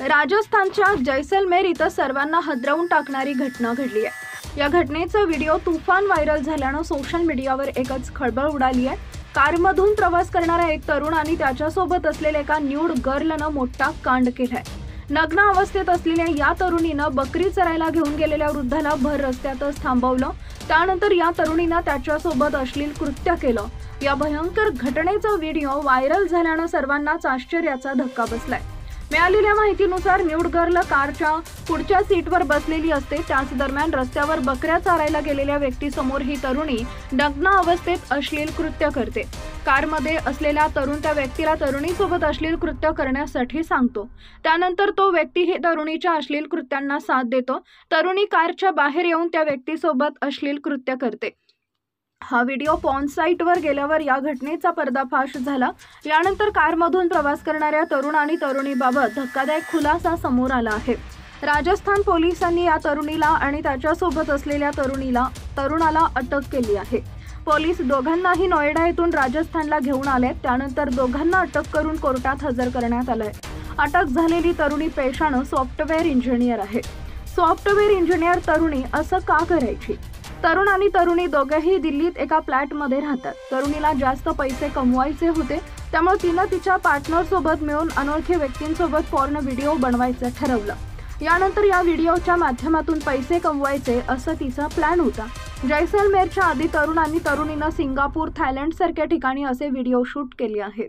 राजस्थानच्या जैसलमेर इथं सर्वांना हादरवून टाकणारी घटना घडली आहे। या घटनेचा व्हिडिओ तुफान व्हायरल झाल्यानं सोशल मीडियावर एकच खळबळ उडाली आहे। कारमधून प्रवास करणारा एक तरुण आणि त्याच्यासोबत असलेल्या एका न्यूड गर्लनं मोठा कांड केलाय। नग्न अवस्थेत असलेल्या या तरुणीनं बकरी चरायला घेऊन गेलेल्या वृद्धाला भर रस्त्यातच थांबवलं। त्यानंतर या तरुणीनं त्याच्यासोबत अश्लील कृत्य केलं। या भयंकर घटनेचा व्हिडिओ व्हायरल झाल्यानं सर्वांनाच आश्चर्याचा धक्का बसलाय। मिळालेल्या माहितीनुसार न्यूड गर्ल कारच्या पुढच्या सीटवर बसलेली असते। त्याच दरम्यान रस्त्यावर बकऱ्या चारायला गेलेल्या व्यक्तीसमोर ही तरुणी नग्न अवस्थेत अश्लील कृत्य करते। कारमध्ये असलेला तरुण त्या व्यक्तीला तरुणीसोबत अश्लील कृत्य करण्यासाठी सांगतो। त्यानंतर तो व्यक्ती हे तरुणीच्या अश्लील कृत्यांना साथ देतो। तरुणी कारच्या बाहेर येऊन त्या व्यक्तीसोबत अश्लील कृत्य करते। हा व्हिडिओ पॉर्न साईटवर गेल्यावर या घटनेचा पर्दाफाश झाला। यानंतर कारमधून प्रवास करणाऱ्या तरुण आणि तरुणीबाबत धक्कादायक खुलासा समोर आला आहे। राजस्थान पोलिसांनी या तरुणीला आणि त्याच्यासोबत असलेल्या तरुणाला अटक केली आहे। पोलीस दोघांनाही नोएडा येथून राजस्थानला घेऊन आले। त्यानंतर दोघांना अटक करून कोर्टात हजर करण्यात आले। अटक झालेली तरुणी पेशानं सॉफ्टवेअर इंजिनियर आहे। सॉफ्टवेअर इंजिनियर तरुणी असं का करायची? तरुण आणि तरुणी दोघेही दिल्लीत एका फ्लॅटमध्ये राहतात। तरुणीला जास्त पैसे कमवायचे होते, त्यामुळे तिनं तिच्या पार्टनर सोबत मिळून अनोळखी व्यक्तींसोबत पॉर्न व्हिडिओ बनवायचं ठरवलं। यानंतर या व्हिडिओच्या माध्यमातून पैसे कमवायचे असं तिचा प्लॅन होता। जैसलमेरच्या आधी तरुण आणि तरुणीनं सिंगापूर, थायलंड सारख्या ठिकाणी असे व्हिडिओ शूट केले आहेत।